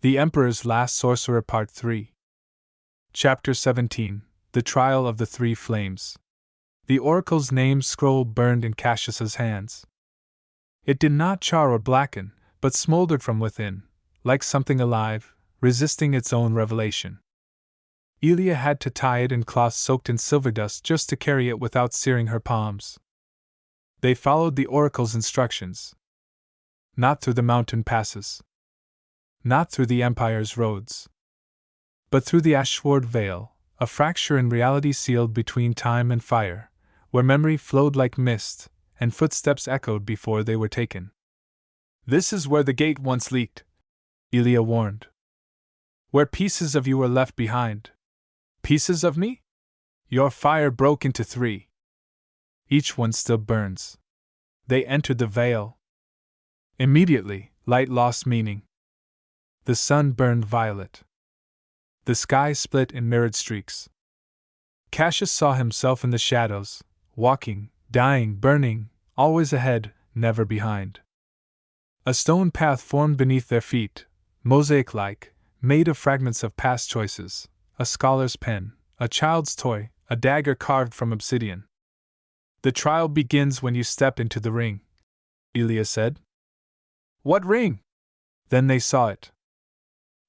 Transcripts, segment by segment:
The Emperor's Last Sorcerer Part 3. Chapter 17. The Trial of the Three Flames. The Oracle's name scroll burned in Cassius's hands. It did not char or blacken, but smoldered from within, like something alive, resisting its own revelation. Aelia had to tie it in cloth soaked in silver dust just to carry it without searing her palms. They followed the Oracle's instructions. Not through the mountain passes. Not through the Empire's roads. But through the Ashward Vale, a fracture in reality sealed between time and fire, where memory flowed like mist, and footsteps echoed before they were taken. This is where the gate once leaked, Aelia warned. Where pieces of you were left behind. Pieces of me? Your fire broke into 3. Each one still burns. They entered the veil. Immediately, light lost meaning. The sun burned violet. The sky split in mirrored streaks. Cassius saw himself in the shadows, walking, dying, burning, always ahead, never behind. A stone path formed beneath their feet, mosaic-like, made of fragments of past choices, a scholar's pen, a child's toy, a dagger carved from obsidian. The trial begins when you step into the ring, Aelia said. What ring? Then they saw it.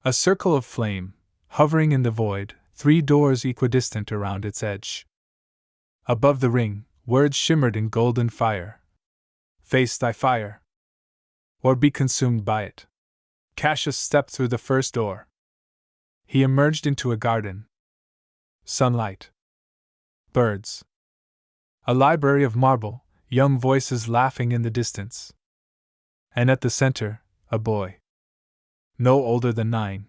A circle of flame, hovering in the void, 3 doors equidistant around its edge. Above the ring, words shimmered in golden fire. Face thy fire. Or be consumed by it. Cassius stepped through the first door. He emerged into a garden. Sunlight. Birds. A library of marble, young voices laughing in the distance. And at the center, a boy. No older than 9.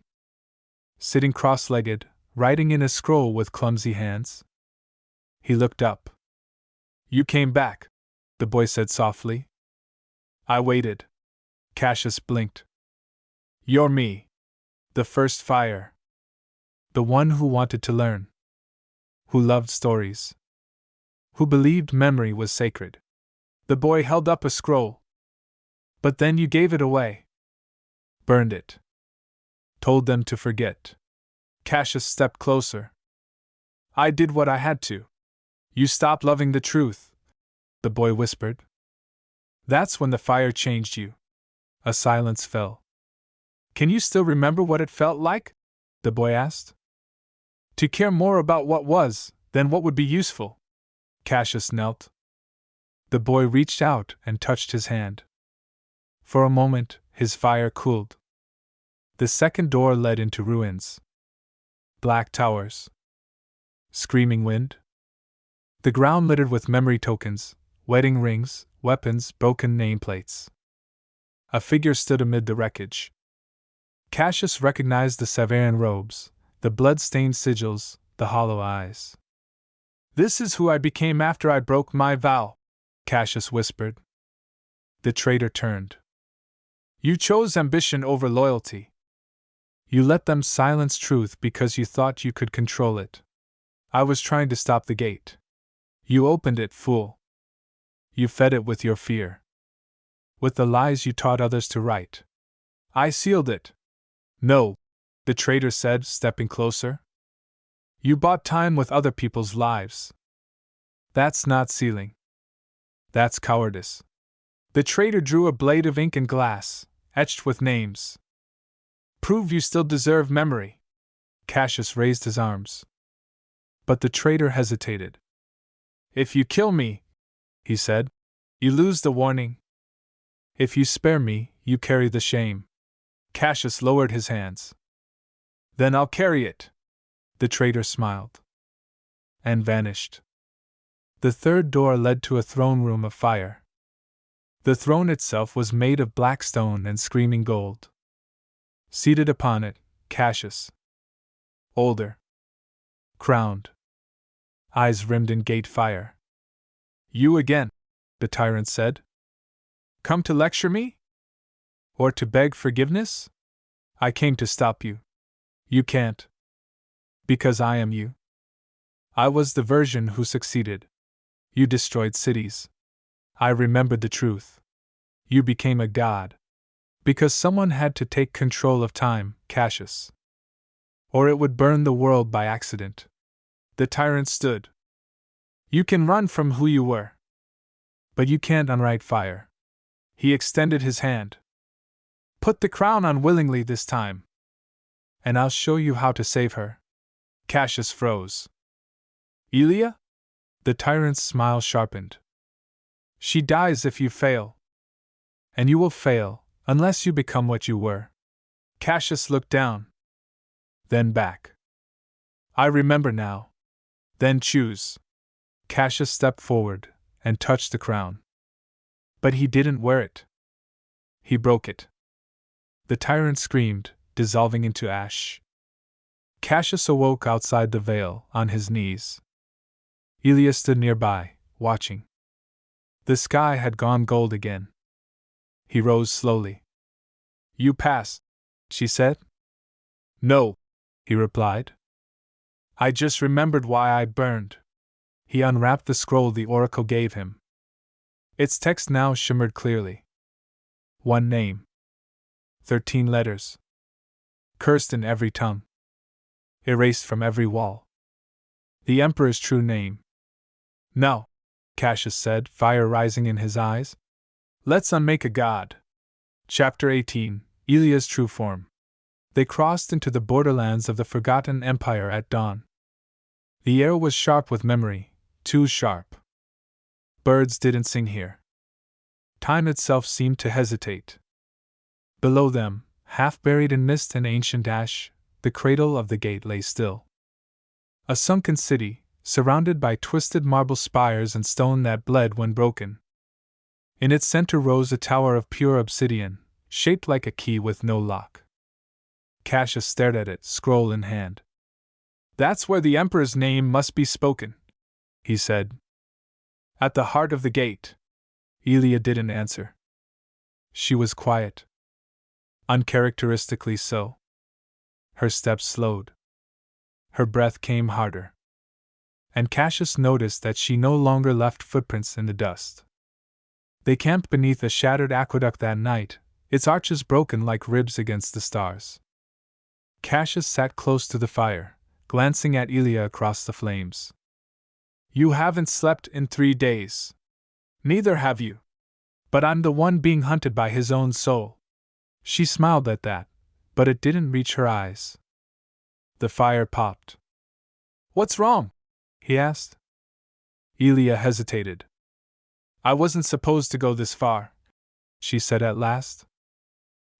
Sitting cross-legged, writing in a scroll with clumsy hands. He looked up. You came back, the boy said softly. I waited. Cassius blinked. You're me. The first fire. The one who wanted to learn. Who loved stories. Who believed memory was sacred. The boy held up a scroll. But then you gave it away. Burned it. Told them to forget. Cassius stepped closer. I did what I had to. You stopped loving the truth, the boy whispered. That's when the fire changed you. A silence fell. Can you still remember what it felt like? The boy asked. To care more about what was than what would be useful. Cassius knelt. The boy reached out and touched his hand. For a moment, his fire cooled. The second door led into ruins. Black towers. Screaming wind. The ground littered with memory tokens, wedding rings, weapons, broken nameplates. A figure stood amid the wreckage. Cassius recognized the Severian robes, the blood-stained sigils, the hollow eyes. This is who I became after I broke my vow, Cassius whispered. The traitor turned. You chose ambition over loyalty. You let them silence truth because you thought you could control it. I was trying to stop the gate. You opened it, fool. You fed it with your fear. With the lies you taught others to write. I sealed it. No, the traitor said, stepping closer. You bought time with other people's lives. That's not sealing. That's cowardice. The traitor drew a blade of ink and glass, etched with names. Prove you still deserve memory. Cassius raised his arms. But the traitor hesitated. If you kill me, he said, you lose the warning. If you spare me, you carry the shame. Cassius lowered his hands. Then I'll carry it. The traitor smiled. And vanished. The third door led to a throne room of fire. The throne itself was made of black stone and screaming gold. Seated upon it, Cassius. Older. Crowned. Eyes rimmed in gate fire. You again, the tyrant said. Come to lecture me? Or to beg forgiveness? I came to stop you. You can't. Because I am you. I was the version who succeeded. You destroyed cities. I remembered the truth. You became a god. Because someone had to take control of time, Cassius. Or it would burn the world by accident. The tyrant stood. You can run from who you were. But you can't unwrite fire. He extended his hand. Put the crown on willingly this time. And I'll show you how to save her. Cassius froze. Aelia? The tyrant's smile sharpened. She dies if you fail. And you will fail, unless you become what you were. Cassius looked down. Then back. I remember now. Then choose. Cassius stepped forward and touched the crown. But he didn't wear it. He broke it. The tyrant screamed, dissolving into ash. Cassius awoke outside the veil, on his knees. Aelia stood nearby, watching. The sky had gone gold again. He rose slowly. You pass, she said. No, he replied. I just remembered why I burned. He unwrapped the scroll the oracle gave him. Its text now shimmered clearly. One name. 13 letters. Cursed in every tongue. Erased from every wall. The Emperor's true name. No, Cassius said, fire rising in his eyes. Let's unmake a god. Chapter 18, Aelia's True Form. They crossed into the borderlands of the Forgotten Empire at dawn. The air was sharp with memory, too sharp. Birds didn't sing here. Time itself seemed to hesitate. Below them, half buried in mist and ancient ash, the cradle of the gate lay still. A sunken city, surrounded by twisted marble spires and stone that bled when broken. In its center rose a tower of pure obsidian, shaped like a key with no lock. Cassius stared at it, scroll in hand. That's where the Emperor's name must be spoken, he said. At the heart of the gate. Aelia didn't answer. She was quiet. Uncharacteristically so. Her steps slowed. Her breath came harder. And Cassius noticed that she no longer left footprints in the dust. They camped beneath a shattered aqueduct that night, its arches broken like ribs against the stars. Cassius sat close to the fire, glancing at Aelia across the flames. You haven't slept in 3 days. Neither have you. But I'm the one being hunted by his own soul. She smiled at that, but it didn't reach her eyes. The fire popped. What's wrong? He asked. Aelia hesitated. I wasn't supposed to go this far, she said at last.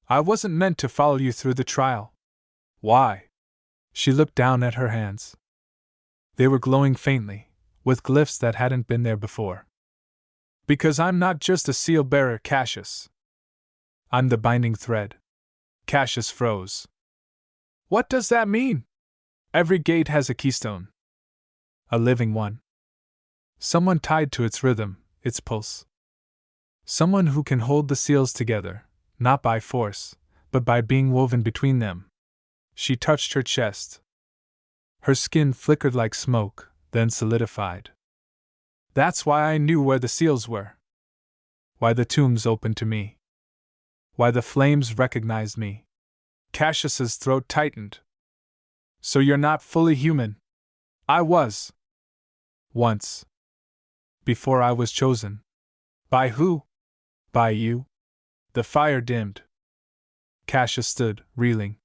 I wasn't meant to follow you through the trial. Why? She looked down at her hands. They were glowing faintly, with glyphs that hadn't been there before. Because I'm not just a seal bearer, Cassius. I'm the binding thread. Cassius froze. What does that mean? Every gate has a keystone. A living one. Someone tied to its rhythm, its pulse. Someone who can hold the seals together, not by force, but by being woven between them. She touched her chest. Her skin flickered like smoke, then solidified. That's why I knew where the seals were. Why the tombs opened to me. Why the flames recognized me. Cassius's throat tightened. So you're not fully human? I was. Once. Before I was chosen. By who? By you. The fire dimmed. Cassius stood, reeling.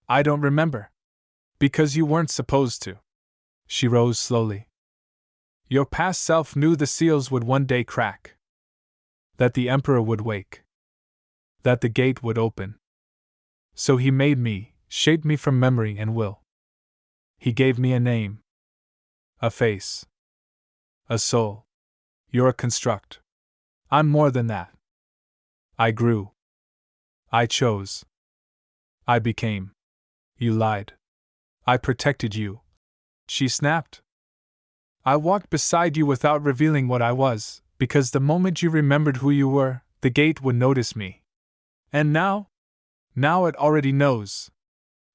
I don't remember. Because you weren't supposed to. She rose slowly. Your past self knew the seals would one day crack. That the Emperor would wake. That the gate would open. So he made me, shaped me from memory and will. He gave me a name. A face. A soul. You're a construct. I'm more than that. I grew. I chose. I became. You lied. I protected you. She snapped. I walked beside you without revealing what I was, because the moment you remembered who you were, the gate would notice me. And now? Now it already knows.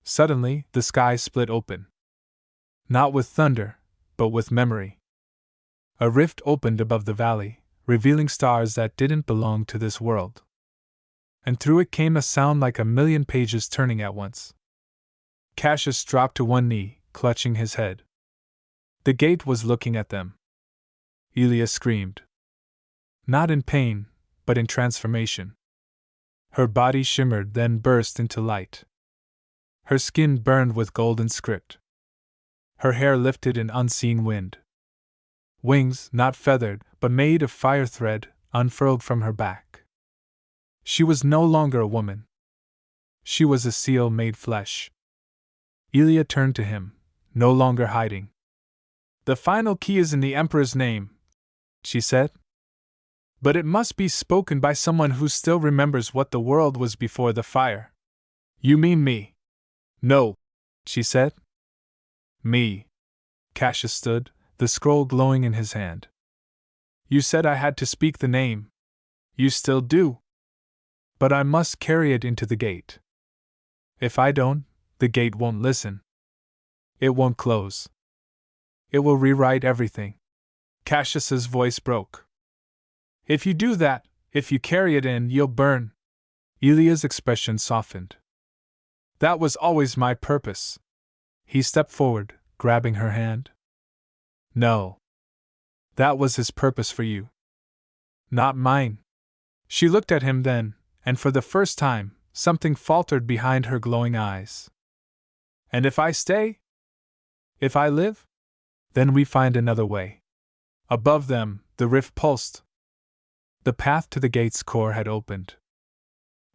Suddenly, the sky split open. Not with thunder, but with memory. A rift opened above the valley, revealing stars that didn't belong to this world. and through it came a sound like a million pages turning at once. Cassius dropped to one knee, clutching his head. The gate was looking at them. Aelia screamed. Not in pain, but in transformation. Her body shimmered, then burst into light. Her skin burned with golden script. Her hair lifted in unseen wind. Wings, not feathered, but made of fire thread, unfurled from her back. She was no longer a woman. She was a seal made flesh. Aelia turned to him, no longer hiding. The final key is in the Emperor's name, she said. But it must be spoken by someone who still remembers what the world was before the fire. You mean me? No, she said. Me. Cassius stood, the scroll glowing in his hand. You said I had to speak the name. You still do. But I must carry it into the gate. If I don't, the gate won't listen. It won't close. It will rewrite everything. Cassius's voice broke. If you do that, if you carry it in, you'll burn. Aelia's expression softened. That was always my purpose. He stepped forward, grabbing her hand. No. That was his purpose for you. Not mine. She looked at him then, and for the first time, something faltered behind her glowing eyes. And if I stay? If I live? Then we find another way. Above them, the rift pulsed. The path to the gate's core had opened.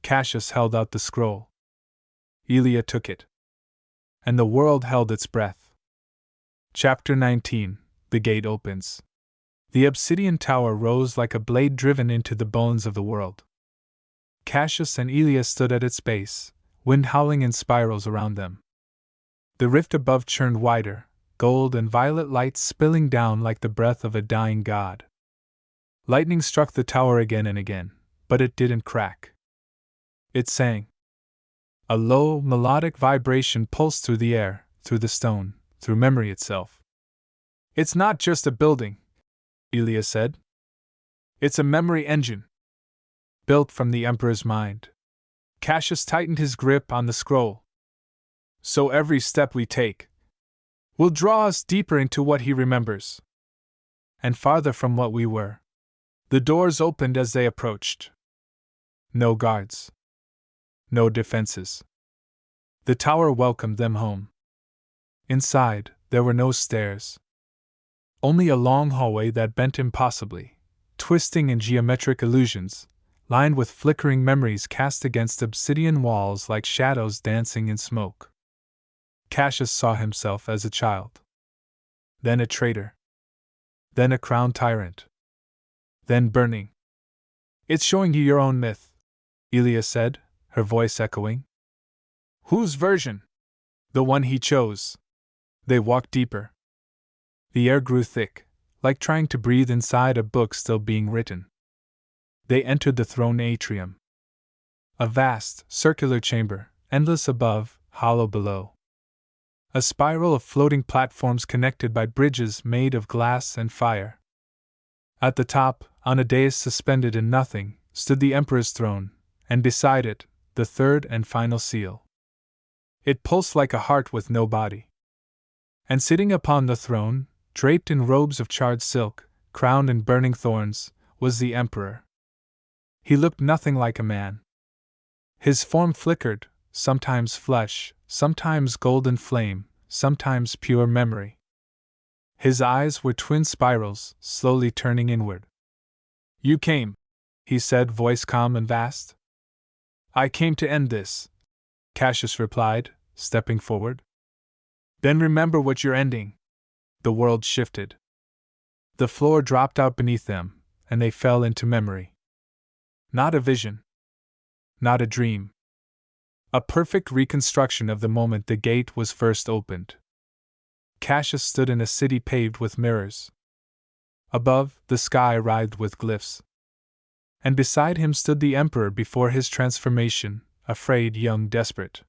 Cassius held out the scroll. Aelia took it. And the world held its breath. Chapter 19. The Gate Opens. The obsidian tower rose like a blade driven into the bones of the world. Cassius and Aelia stood at its base, wind howling in spirals around them. The rift above churned wider, gold and violet light spilling down like the breath of a dying god. Lightning struck the tower again and again, but it didn't crack. It sang. A low, melodic vibration pulsed through the air, through the stone, through memory itself. It's not just a building, Aelia said. It's a memory engine. Built from the Emperor's mind. Cassius tightened his grip on the scroll. So every step we take will draw us deeper into what he remembers. And farther from what we were. The doors opened as they approached. No guards. No defenses. The tower welcomed them home. Inside, there were no stairs. Only a long hallway that bent impossibly, twisting in geometric illusions, lined with flickering memories cast against obsidian walls like shadows dancing in smoke. Cassius saw himself as a child. Then a traitor. Then a crowned tyrant. Then burning. It's showing you your own myth, Aelia said, her voice echoing. Whose version? The one he chose. They walked deeper. The air grew thick, like trying to breathe inside a book still being written. They entered the throne atrium. A vast, circular chamber, endless above, hollow below. A spiral of floating platforms connected by bridges made of glass and fire. At the top, on a dais suspended in nothing, stood the Emperor's throne, and beside it, the third and final seal. It pulsed like a heart with no body. And sitting upon the throne, draped in robes of charred silk, crowned in burning thorns, was the Emperor. He looked nothing like a man. His form flickered, sometimes flesh, sometimes golden flame, sometimes pure memory. His eyes were twin spirals, slowly turning inward. You came, he said, voice calm and vast. I came to end this, Cassius replied, stepping forward. Then remember what you're ending. The world shifted. The floor dropped out beneath them, and they fell into memory. Not a vision. Not a dream. A perfect reconstruction of the moment the gate was first opened. Cassius stood in a city paved with mirrors. Above, the sky writhed with glyphs. And beside him stood the Emperor before his transformation, afraid, young, desperate.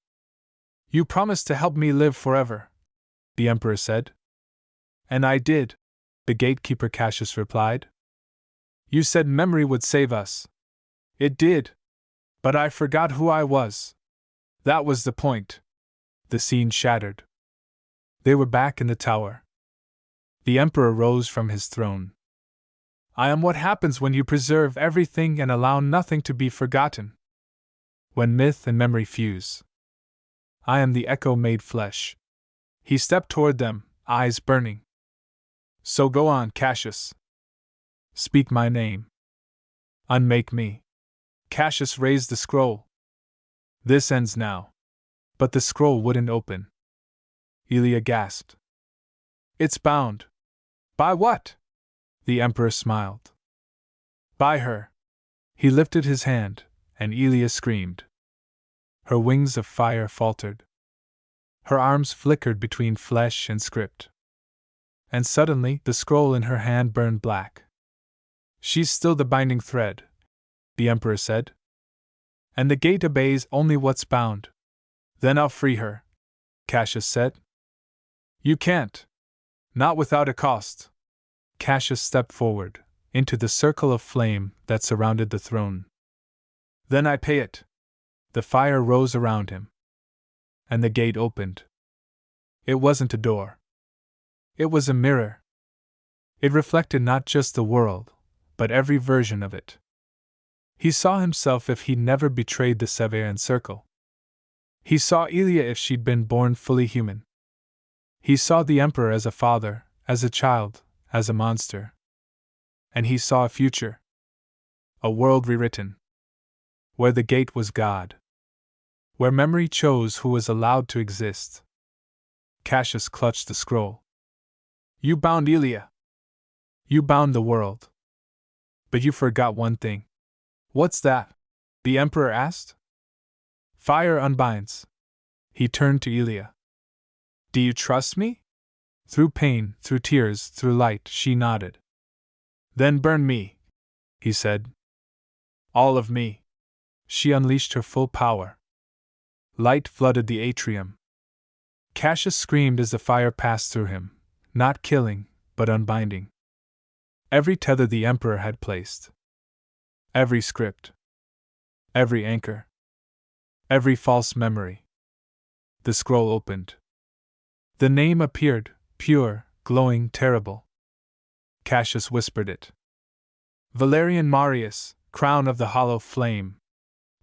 You promised to help me live forever, the Emperor said. And I did, the gatekeeper Cassius replied. You said memory would save us. It did. But I forgot who I was. That was the point. The scene shattered. They were back in the tower. The Emperor rose from his throne. I am what happens when you preserve everything and allow nothing to be forgotten. When myth and memory fuse. I am the echo made flesh. He stepped toward them, eyes burning. So go on, Cassius. Speak my name. Unmake me. Cassius raised the scroll. This ends now. But the scroll wouldn't open. Aelia gasped. It's bound. By what? The Emperor smiled. By her. He lifted his hand, and Aelia screamed. Her wings of fire faltered. Her arms flickered between flesh and script. And suddenly the scroll in her hand burned black. She's still the binding thread, the Emperor said. And the gate obeys only what's bound. Then I'll free her, Cassius said. You can't. Not without a cost. Cassius stepped forward, into the circle of flame that surrounded the throne. Then I pay it. The fire rose around him. And the gate opened. It wasn't a door. It was a mirror. It reflected not just the world, but every version of it. He saw himself if he'd never betrayed the Severan circle. He saw Aelia if she'd been born fully human. He saw the Emperor as a father, as a child, as a monster. And he saw a future. A world rewritten. Where the gate was God. Where memory chose who was allowed to exist. Cassius clutched the scroll. You bound Aelia. You bound the world. But you forgot one thing. What's that? The Emperor asked. Fire unbinds. He turned to Aelia. Do you trust me? Through pain, through tears, through light, she nodded. Then burn me, he said. All of me. She unleashed her full power. Light flooded the atrium. Cassius screamed as the fire passed through him, not killing, but unbinding. Every tether the Emperor had placed. Every script. Every anchor. Every false memory. The scroll opened. The name appeared, pure, glowing, terrible. Cassius whispered it. Valerian Marius, crown of the hollow flame.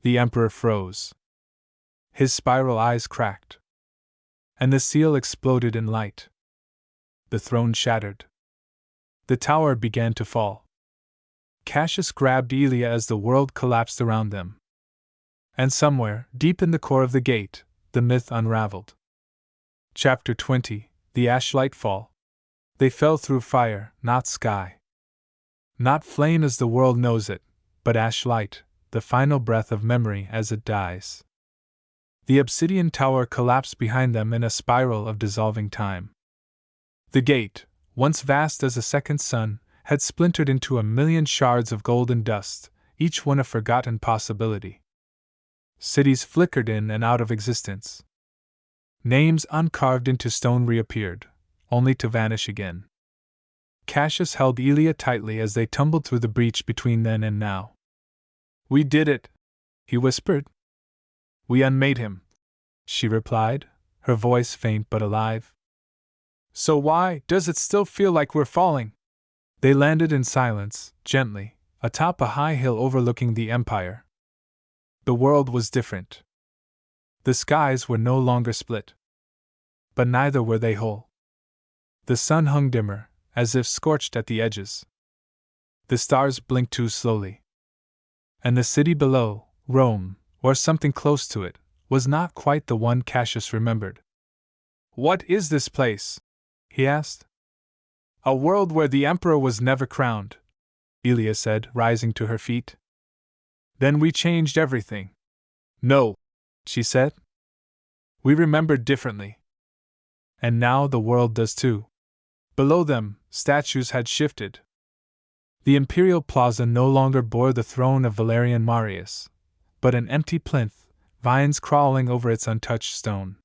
The Emperor froze. His spiral eyes cracked. And the seal exploded in light. The throne shattered. The tower began to fall. Cassius grabbed Aelia as the world collapsed around them. And somewhere, deep in the core of the gate, the myth unraveled. Chapter 20, The Ashlight Fall. They fell through fire, not sky. Not flame as the world knows it, but ashlight, the final breath of memory as it dies. The obsidian tower collapsed behind them in a spiral of dissolving time. The gate, once vast as a second sun, had splintered into 1,000,000 shards of golden dust, each one a forgotten possibility. Cities flickered in and out of existence. Names uncarved into stone reappeared, only to vanish again. Cassius held Aelia tightly as they tumbled through the breach between then and now. We did it, he whispered. We unmade him, she replied, her voice faint but alive. So why does it still feel like we're falling? They landed in silence, gently, atop a high hill overlooking the empire. The world was different. The skies were no longer split. But neither were they whole. The sun hung dimmer, as if scorched at the edges. The stars blinked too slowly. And the city below, Rome, or something close to it, was not quite the one Cassius remembered. What is this place? He asked. A world where the Emperor was never crowned, Aelia said, rising to her feet. Then we changed everything. No, she said. We remembered differently. And now the world does too. Below them, statues had shifted. The imperial plaza no longer bore the throne of Valerian Marius, but an empty plinth, vines crawling over its untouched stone.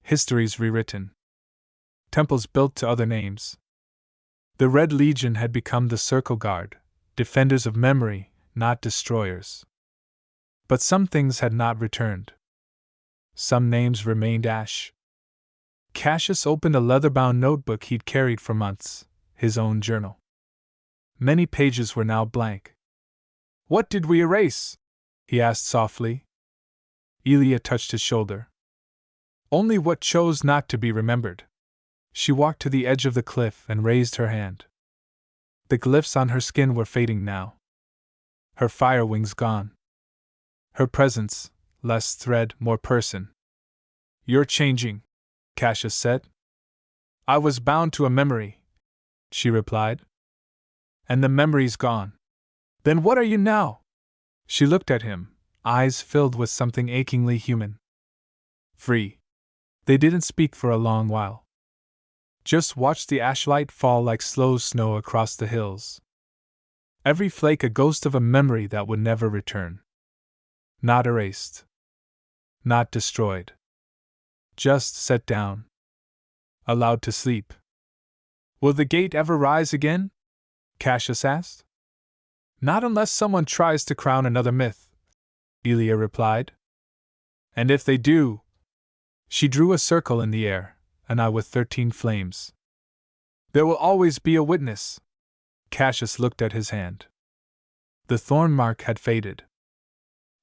Histories rewritten. Temples built to other names. The Red Legion had become the Circle Guard, defenders of memory, not destroyers. But some things had not returned. Some names remained ash. Cassius opened a leather-bound notebook he'd carried for months, his own journal. Many pages were now blank. "What did we erase?" he asked softly. Aelia touched his shoulder. "Only what chose not to be remembered." She walked to the edge of the cliff and raised her hand. The glyphs on her skin were fading now. Her fire wings gone. Her presence, less thread, more person. "You're changing," Cassius said. "I was bound to a memory," she replied. "And the memory's gone." "Then what are you now?" She looked at him, eyes filled with something achingly human. "Free." They didn't speak for a long while. Just watched the ashlight fall like slow snow across the hills. Every flake a ghost of a memory that would never return. Not erased. Not destroyed. Just set down. Allowed to sleep. "Will the gate ever rise again?" Cassius asked. "Not unless someone tries to crown another myth," Aelia replied. "And if they do..." She drew a circle in the air, an eye with 13 flames. "There will always be a witness." Cassius looked at his hand. The thorn mark had faded.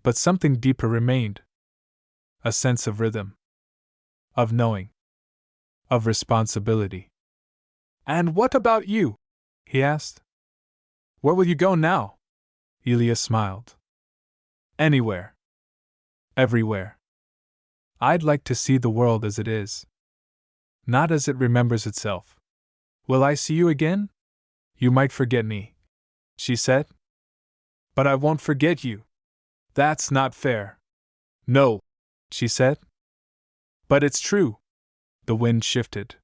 But something deeper remained. A sense of rhythm. Of knowing. Of responsibility. "And what about you?" he asked. "Where will you go now?" Aelia smiled. "Anywhere. Everywhere. I'd like to see the world as it is. Not as it remembers itself." "Will I see you again?" "You might forget me," she said. "But I won't forget you." "That's not fair." "No," she said. "But it's true." The wind shifted.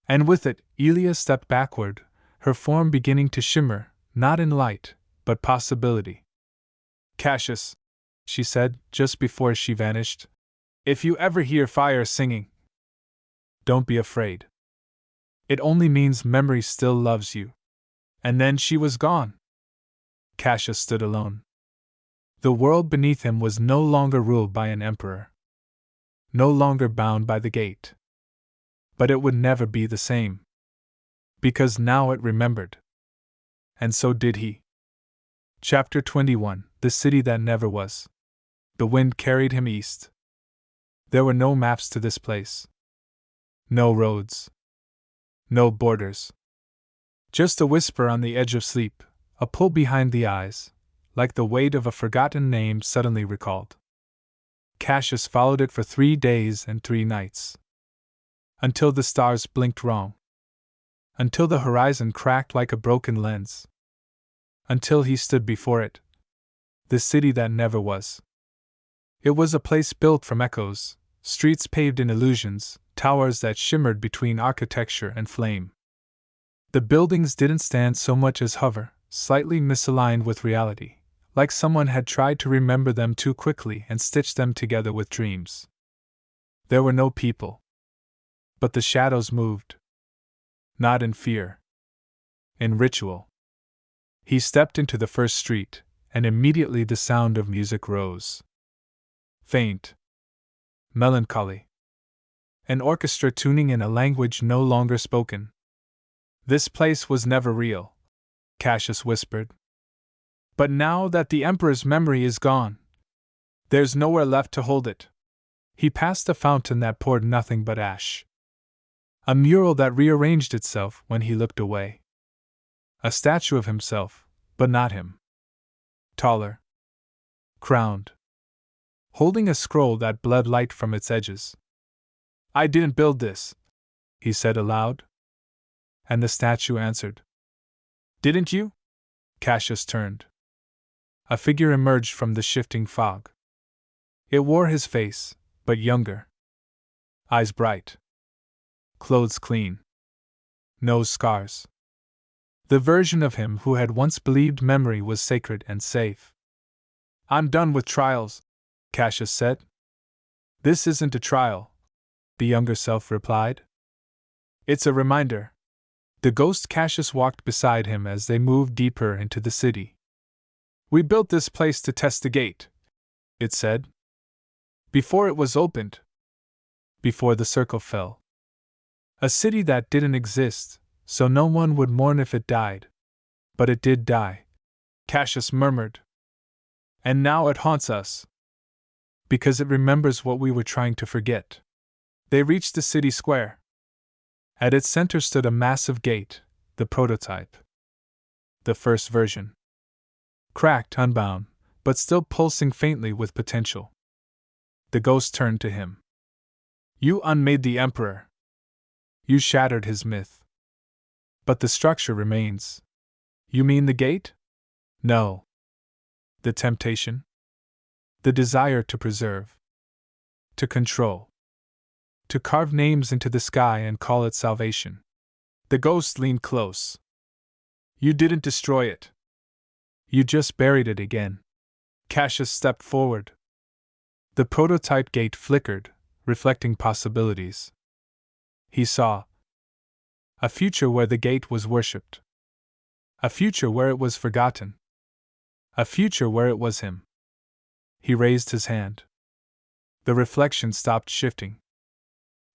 And with it, Aelia stepped backward, her form beginning to shimmer, not in light, but possibility. "Cassius," she said, just before she vanished, "if you ever hear fire singing, don't be afraid. It only means memory still loves you." And then she was gone. Cassius stood alone. The world beneath him was no longer ruled by an emperor. No longer bound by the gate. But it would never be the same. Because now it remembered. And so did he. Chapter 21: The City That Never Was. The wind carried him east. There were no maps to this place. No roads. No borders. Just a whisper on the edge of sleep, a pull behind the eyes, like the weight of a forgotten name suddenly recalled. Cassius followed it for 3 days and 3 nights. Until the stars blinked wrong. Until the horizon cracked like a broken lens. Until he stood before it. The city that never was. It was a place built from echoes, streets paved in illusions, towers that shimmered between architecture and flame. The buildings didn't stand so much as hover, slightly misaligned with reality, like someone had tried to remember them too quickly and stitched them together with dreams. There were no people. But the shadows moved. Not in fear. In ritual. He stepped into the first street, and immediately the sound of music rose. Faint. Melancholy. An orchestra tuning in a language no longer spoken. "This place was never real," Cassius whispered. "But now that the Emperor's memory is gone, there's nowhere left to hold it." He passed a fountain that poured nothing but ash. A mural that rearranged itself when he looked away. A statue of himself, but not him. Taller. Crowned. Holding a scroll that bled light from its edges. "I didn't build this," he said aloud. And the statue answered. "Didn't you?" Cassius turned. A figure emerged from the shifting fog. It wore his face, but younger. Eyes bright. Clothes clean. No scars. The version of him who had once believed memory was sacred and safe. "I'm done with trials," Cassius said. "This isn't a trial," the younger self replied. "It's a reminder." The ghost Cassius walked beside him as they moved deeper into the city. "We built this place to test the gate," it said. Before it was opened. Before the circle fell. A city that didn't exist, so no one would mourn if it died. But it did die, Cassius murmured. And now it haunts us. Because it remembers what we were trying to forget. They reached the city square. At its center stood a massive gate, the prototype. The first version. Cracked, unbound, but still pulsing faintly with potential. The ghost turned to him. You unmade the Emperor. You shattered his myth. But the structure remains. You mean the gate? No. The temptation? The desire to preserve. To control. To carve names into the sky and call it salvation. The ghost leaned close. You didn't destroy it. You just buried it again. Cassius stepped forward. The prototype gate flickered, reflecting possibilities. He saw a future where the gate was worshipped. A future where it was forgotten. A future where it was him. He raised his hand. The reflection stopped shifting.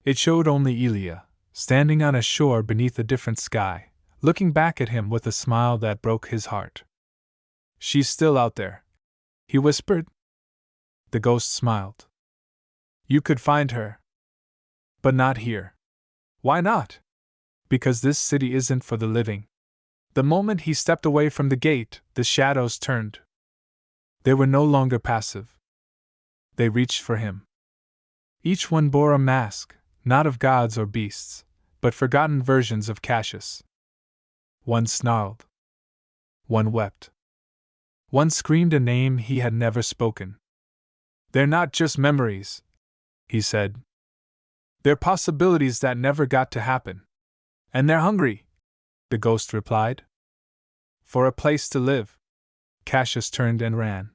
It showed only Aelia, standing on a shore beneath a different sky, looking back at him with a smile that broke his heart. She's still out there, he whispered. The ghost smiled. You could find her. But not here. Why not? Because this city isn't for the living. The moment he stepped away from the gate, the shadows turned. They were no longer passive. They reached for him. Each one bore a mask, not of gods or beasts, but forgotten versions of Cassius. One snarled. One wept. One screamed a name he had never spoken. They're not just memories, he said. They're possibilities that never got to happen. And they're hungry, the ghost replied. For a place to live. Cassius turned and ran.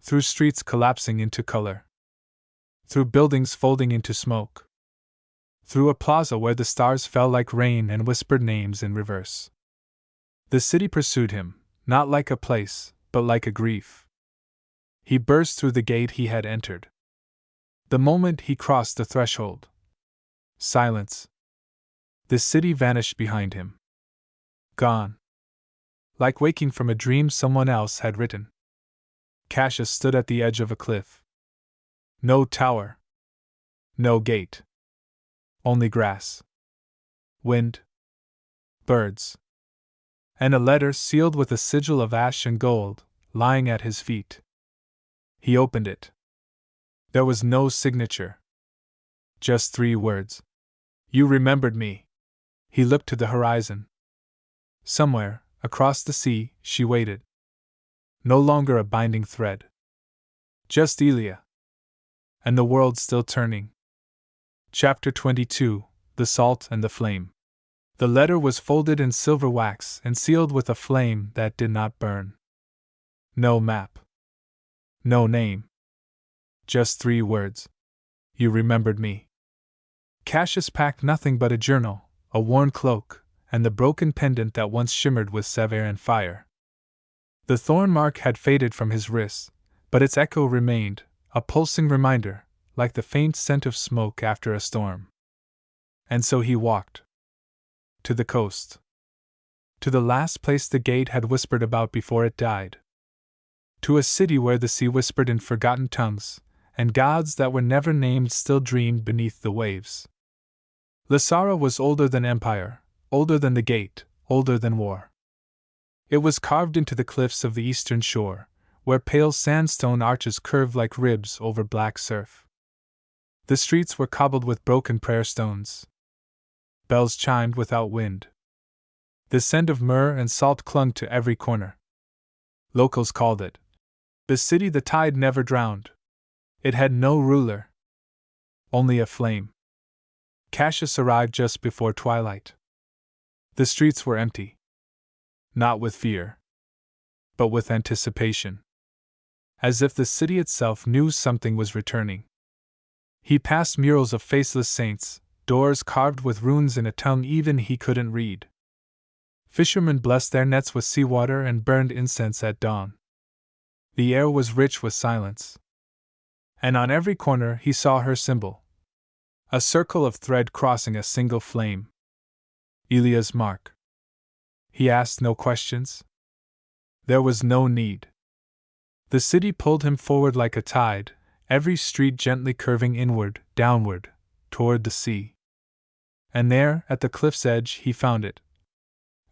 Through streets collapsing into color. Through buildings folding into smoke. Through a plaza where the stars fell like rain and whispered names in reverse. The city pursued him, not like a place, but like a grief. He burst through the gate he had entered. The moment he crossed the threshold. Silence. The city vanished behind him. Gone. Like waking from a dream someone else had written. Cassius stood at the edge of a cliff. No tower. No gate. Only grass. Wind. Birds. And a letter sealed with a sigil of ash and gold, lying at his feet. He opened it. There was no signature. Just 3 words. You remembered me. He looked to the horizon. Somewhere, across the sea, she waited. No longer a binding thread. Just Aelia. And the world still turning. Chapter 22, The Salt and the Flame. The letter was folded in silver wax and sealed with a flame that did not burn. No map. No name. Just 3 words. You remembered me. Cassius packed nothing but a journal, a worn cloak, and the broken pendant that once shimmered with severe and fire. The thorn mark had faded from his wrist, but its echo remained, a pulsing reminder, like the faint scent of smoke after a storm. And so he walked. To the coast. To the last place the gate had whispered about before it died. To a city where the sea whispered in forgotten tongues, and gods that were never named still dreamed beneath the waves. Lysara was older than empire, older than the gate, older than war. It was carved into the cliffs of the eastern shore, where pale sandstone arches curved like ribs over black surf. The streets were cobbled with broken prayer stones. Bells chimed without wind. The scent of myrrh and salt clung to every corner. Locals called it the city the tide never drowned. It had no ruler. Only a flame. Cassius arrived just before twilight. The streets were empty. Not with fear, but with anticipation. As if the city itself knew something was returning. He passed murals of faceless saints, doors carved with runes in a tongue even he couldn't read. Fishermen blessed their nets with seawater and burned incense at dawn. The air was rich with silence, And on every corner he saw her symbol. A circle of thread crossing a single flame. Aelia's mark. He asked no questions. There was no need. The city pulled him forward like a tide, every street gently curving inward, downward, toward the sea. And there, at the cliff's edge, he found it.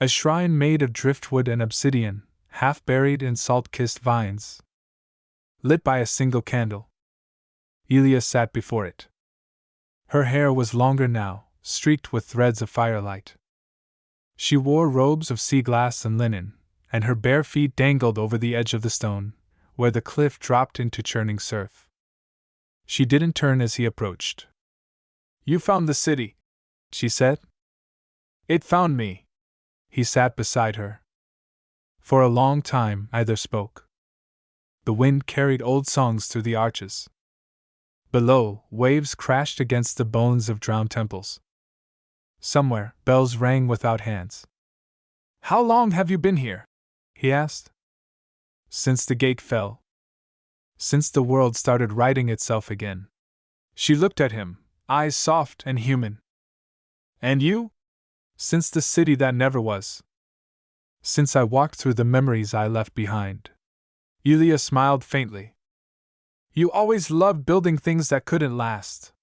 A shrine made of driftwood and obsidian, half buried in salt-kissed vines. Lit by a single candle. Aelia sat before it. Her hair was longer now, streaked with threads of firelight. She wore robes of sea glass and linen, and her bare feet dangled over the edge of the stone, where the cliff dropped into churning surf. She didn't turn as he approached. "You found the city," she said. "It found me." He sat beside her. For a long time neither spoke. The wind carried old songs through the arches. Below, waves crashed against the bones of drowned temples. Somewhere, bells rang without hands. "How long have you been here?" he asked. "Since the gate fell. Since the world started righting itself again." She looked at him, eyes soft and human. "And you?" "Since the city that never was. Since I walked through the memories I left behind." Aelia smiled faintly. "You always loved building things that couldn't last.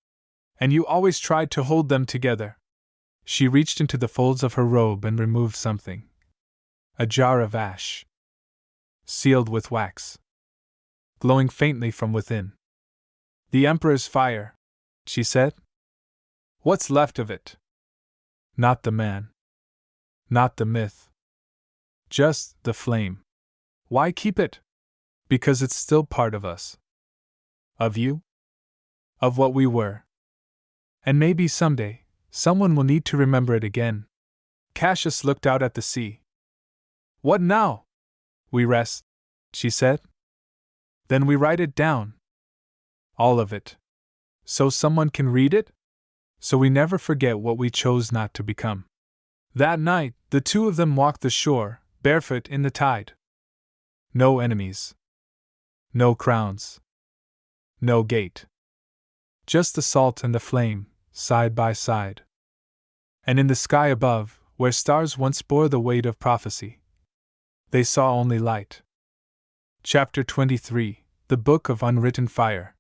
And you always tried to hold them together." She reached into the folds of her robe and removed something. A jar of ash. Sealed with wax. Glowing faintly from within. "The Emperor's fire," she said. "What's left of it?" Not the man. Not the myth. Just the flame. "Why keep it?" "Because it's still part of us." "Of you?" "Of what we were. And maybe someday, someone will need to remember it again." Cassius looked out at the sea. "What now?" "We rest," she said. "Then we write it down. All of it. So someone can read it? So we never forget what we chose not to become." That night, the two of them walked the shore, barefoot in the tide. No enemies. No crowns. No gate. Just the salt and the flame, side by side. And in the sky above, where stars once bore the weight of prophecy, they saw only light. Chapter 23, The Book of Unwritten Fire.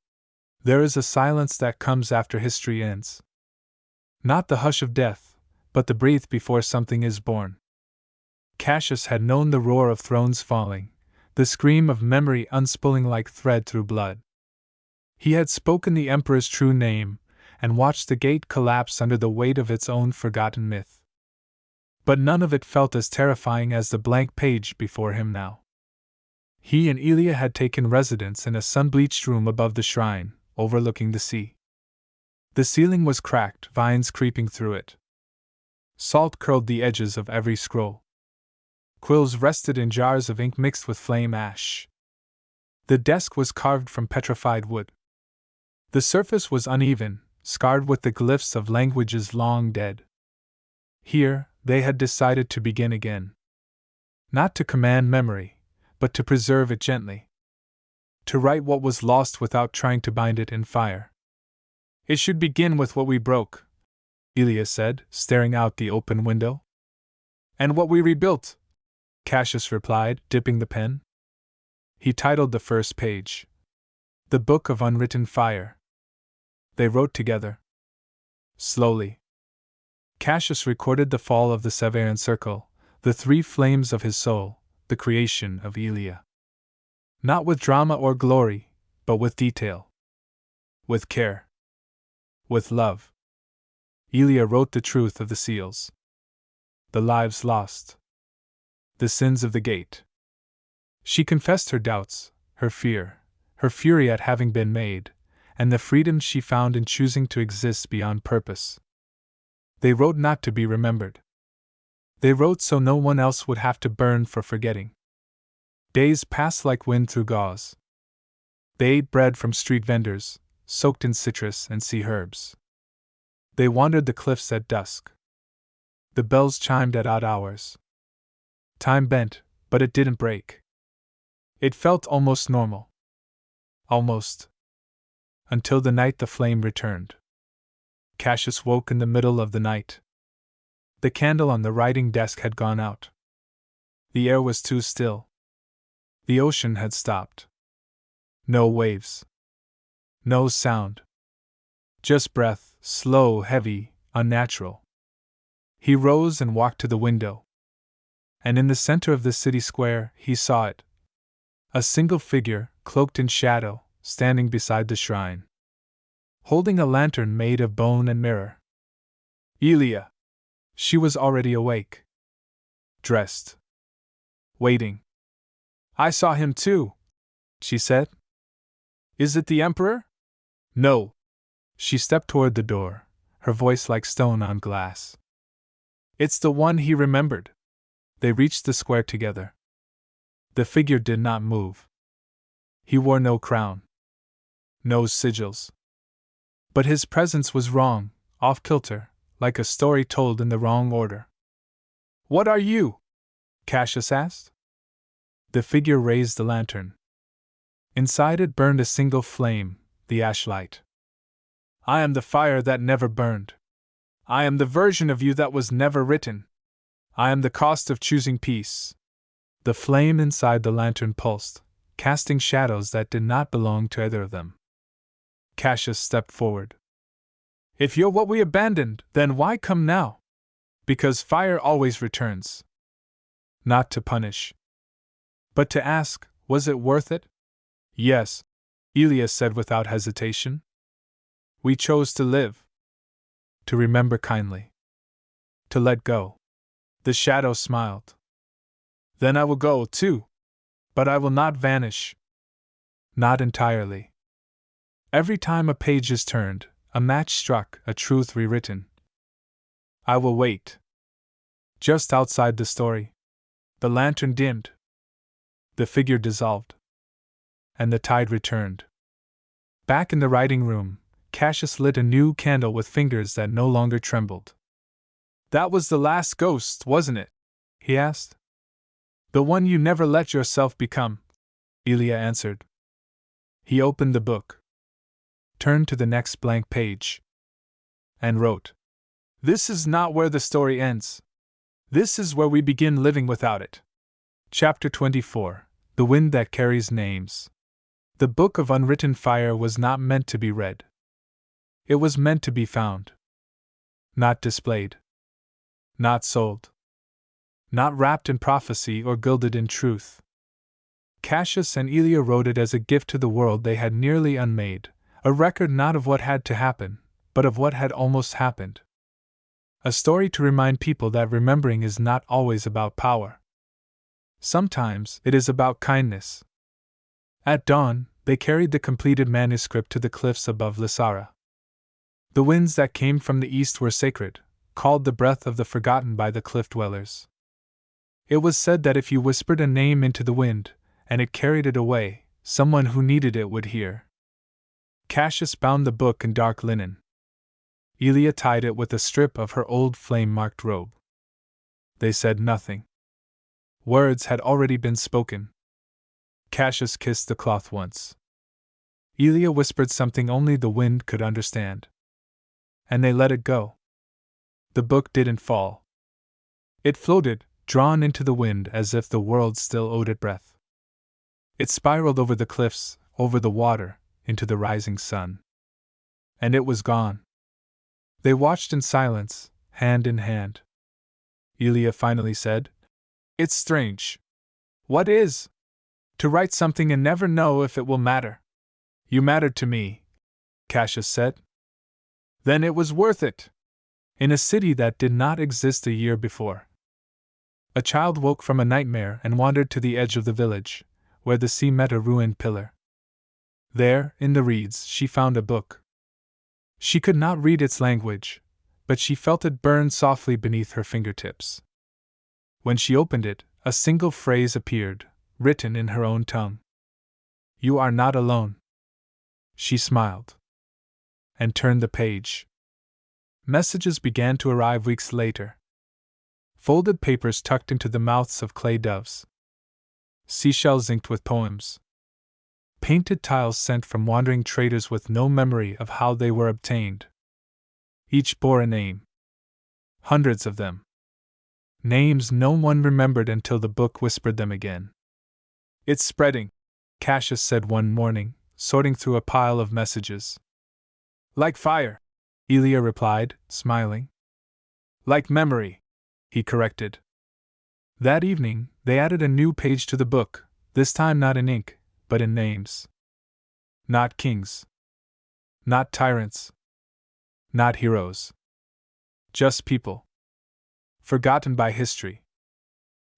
There is a silence that comes after history ends. Not the hush of death, but the breath before something is born. Cassius had known the roar of thrones falling, the scream of memory unspooling like thread through blood. He had spoken the Emperor's true name, and watched the gate collapse under the weight of its own forgotten myth. But none of it felt as terrifying as the blank page before him now. He and Aelia had taken residence in a sun-bleached room above the shrine, overlooking the sea. The ceiling was cracked, vines creeping through it. Salt curled the edges of every scroll. Quills rested in jars of ink mixed with flame ash. The desk was carved from petrified wood. The surface was uneven, scarred with the glyphs of languages long dead. Here, they had decided to begin again. Not to command memory, but to preserve it gently. To write what was lost without trying to bind it in fire. "It should begin with what we broke," Aelia said, staring out the open window. "And what we rebuilt," Cassius replied, dipping the pen. He titled the first page, "The Book of Unwritten Fire." They wrote together. Slowly. Cassius recorded the fall of the Severan Circle, the three flames of his soul, the creation of Aelia. Not with drama or glory, but with detail. With care. With love. Aelia wrote the truth of the seals. The lives lost. The sins of the gate. She confessed her doubts, her fear, her fury at having been made, and the freedom she found in choosing to exist beyond purpose. They wrote not to be remembered. They wrote so no one else would have to burn for forgetting. Days passed like wind through gauze. They ate bread from street vendors, soaked in citrus and sea herbs. They wandered the cliffs at dusk. The bells chimed at odd hours. Time bent, but it didn't break. It felt almost normal. Almost. until the night the flame returned. Cassius woke in the middle of the night. The candle on the writing desk had gone out. The air was too still. The ocean had stopped. No waves. No sound. Just breath, slow, heavy, unnatural. He rose and walked to the window. And in the center of the city square, he saw it. A single figure, cloaked in shadow, standing beside the shrine, holding a lantern made of bone and mirror. Aelia. She was already awake. Dressed. Waiting. I saw him too, she said. Is it the Emperor? No. She stepped toward the door, her voice like stone on glass. It's the one he remembered. They reached the square together. The figure did not move. He wore no crown. No sigils. But his presence was wrong, off-kilter, like a story told in the wrong order. What are you? Cassius asked. The figure raised the lantern. Inside it burned a single flame, the ashlight. I am the fire that never burned. I am the version of you that was never written. I am the cost of choosing peace. The flame inside the lantern pulsed, casting shadows that did not belong to either of them. Cassius stepped forward. If you're what we abandoned, then why come now? Because fire always returns. Not to punish, but to ask, was it worth it? Yes, Aelia said without hesitation. We chose to live. To remember kindly. To let go. The shadow smiled. Then I will go, too. But I will not vanish. Not entirely. Every time a page is turned, a match struck, a truth rewritten. I will wait. Just outside the story. The lantern dimmed. The figure dissolved. And the tide returned. Back in the writing room, Cassius lit a new candle with fingers that no longer trembled. That was the last ghost, wasn't it? He asked. The one you never let yourself become, Aelia answered. He opened the book, turned to the next blank page, and wrote, This is not where the story ends. This is where we begin living without it. Chapter 24, The Wind That Carries Names. The book of unwritten fire was not meant to be read. It was meant to be found. Not displayed. Not sold. Not wrapped in prophecy or gilded in truth. Cassius and Aelia wrote it as a gift to the world they had nearly unmade, a record not of what had to happen, but of what had almost happened. A story to remind people that remembering is not always about power. Sometimes it is about kindness. At dawn, they carried the completed manuscript to the cliffs above Lysara. The winds that came from the east were sacred, called the breath of the forgotten by the cliff dwellers. It was said that if you whispered a name into the wind, and it carried it away, someone who needed it would hear. Cassius bound the book in dark linen. Aelia tied it with a strip of her old flame-marked robe. They said nothing. Words had already been spoken. Cassius kissed the cloth once. Aelia whispered something only the wind could understand. And they let it go. The book didn't fall. It floated, drawn into the wind as if the world still owed it breath. It spiraled over the cliffs, over the water, into the rising sun. And it was gone. They watched in silence, hand in hand. Aelia finally said, It's strange. What is? To write something and never know if it will matter. You mattered to me, Cassius said. Then it was worth it. In a city that did not exist a year before. A child woke from a nightmare and wandered to the edge of the village, where the sea met a ruined pillar. There, in the reeds, she found a book. She could not read its language, but she felt it burn softly beneath her fingertips. When she opened it, a single phrase appeared, written in her own tongue. You are not alone. She smiled. And turned the page. Messages began to arrive weeks later. Folded papers tucked into the mouths of clay doves. Seashells inked with poems. painted tiles sent from wandering traders with no memory of how they were obtained. Each bore a name. Hundreds of them. Names no one remembered until the book whispered them again. "It's spreading," Cassius said one morning, sorting through a pile of messages. "Like fire," Aelia replied, smiling. "Like memory," he corrected. That evening, they added a new page to the book, this time not in ink, but in names. Not kings. Not tyrants. Not heroes. Just people. Forgotten by history.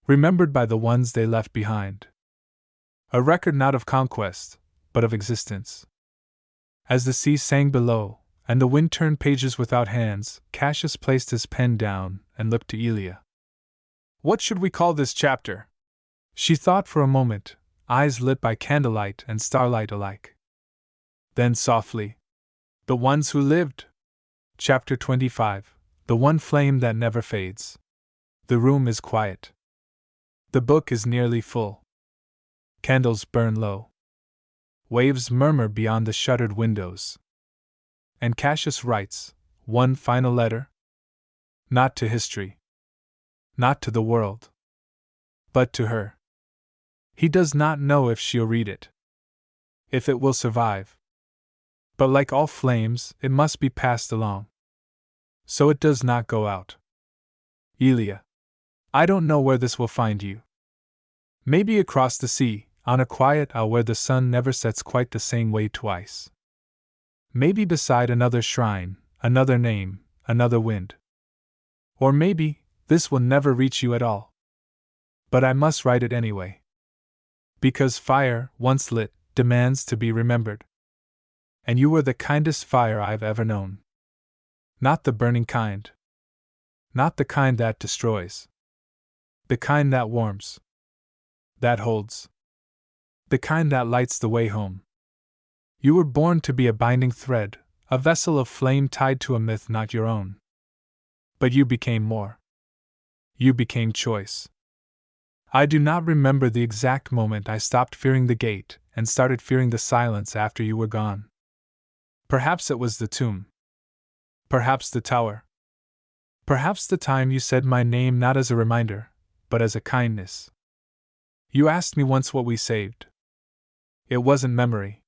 Remembered by the ones they left behind. A record not of conquest, but of existence. As the sea sang below, and the wind turned pages without hands, Cassius placed his pen down and looked to Aelia. "What should we call this chapter?" She thought for a moment, eyes lit by candlelight and starlight alike. Then softly, "The Ones Who Lived." Chapter 25, The One Flame That Never Fades. The room is quiet. The book is nearly full. Candles burn low. Waves murmur beyond the shuttered windows. And Cassius writes, one final letter. Not to history. Not to the world. But to her. He does not know if she'll read it. If it will survive. But like all flames, it must be passed along. So it does not go out. Aelia. I don't know where this will find you. Maybe across the sea, on a quiet isle where the sun never sets quite the same way twice. Maybe beside another shrine, another name, another wind. Or maybe, this will never reach you at all. But I must write it anyway. Because fire, once lit, demands to be remembered. And you were the kindest fire I've ever known. Not the burning kind. Not the kind that destroys. The kind that warms. That holds. The kind that lights the way home. You were born to be a binding thread, a vessel of flame tied to a myth not your own. But you became more. You became choice. I do not remember the exact moment I stopped fearing the gate and started fearing the silence after you were gone. Perhaps it was the tomb. Perhaps the tower. Perhaps the time you said my name not as a reminder, but as a kindness. You asked me once what we saved. It wasn't memory.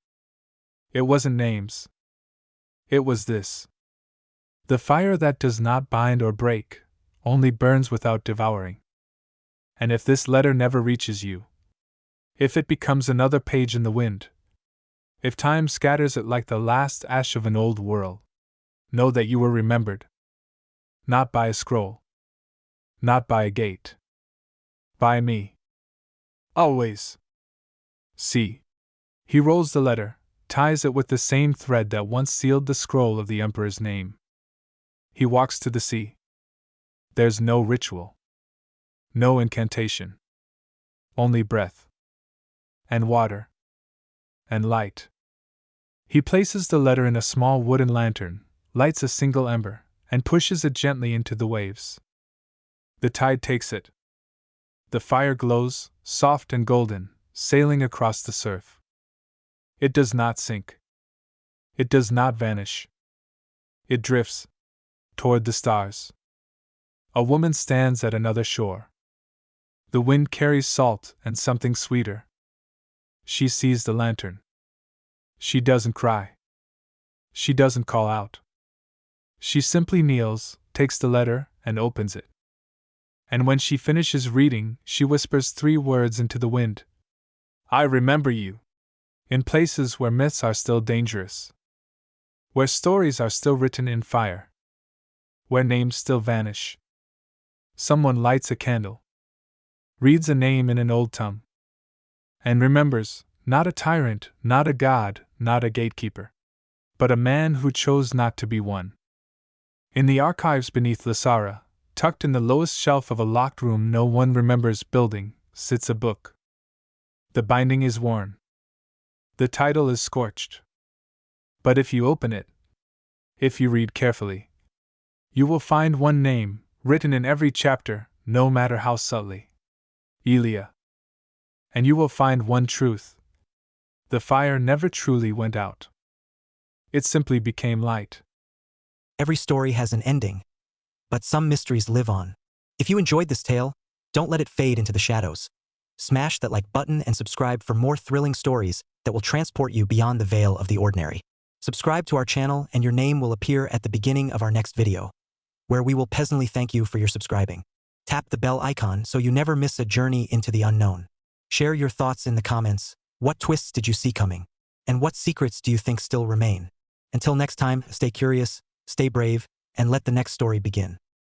It wasn't names. It was this. The fire that does not bind or break, only burns without devouring. And if this letter never reaches you, if it becomes another page in the wind, if time scatters it like the last ash of an old world, know that you were remembered. Not by a scroll. Not by a gate. By me. Always. See. He rolls the letter, ties it with the same thread that once sealed the scroll of the Emperor's name. He walks to the sea. There's no ritual. No incantation. Only breath. And water. And light. He places the letter in a small wooden lantern, lights a single ember, and pushes it gently into the waves. The tide takes it. The fire glows, soft and golden, sailing across the surf. It does not sink. It does not vanish. It drifts toward the stars. A woman stands at another shore. The wind carries salt and something sweeter. She sees the lantern. She doesn't cry. She doesn't call out. She simply kneels, takes the letter, and opens it. And when she finishes reading, she whispers 3 words into the wind. I remember you. In places where myths are still dangerous. Where stories are still written in fire. Where names still vanish. Someone lights a candle. Reads a name in an old tongue. And remembers, not a tyrant, not a god, not a gatekeeper. But a man who chose not to be one. In the archives beneath Lysara, tucked in the lowest shelf of a locked room no one remembers building, sits a book. The binding is worn. The title is scorched. But if you open it, if you read carefully, you will find one name, written in every chapter, no matter how subtly. Aelia. And you will find one truth. The fire never truly went out. It simply became light. Every story has an ending, but some mysteries live on. If you enjoyed this tale, don't let it fade into the shadows. Smash that like button and subscribe for more thrilling stories that will transport you beyond the veil of the ordinary. Subscribe to our channel and your name will appear at the beginning of our next video, where we will pleasantly thank you for your subscribing. Tap the bell icon so you never miss a journey into the unknown. Share your thoughts in the comments. What twists did you see coming? And what secrets do you think still remain? Until next time, stay curious, stay brave, and let the next story begin.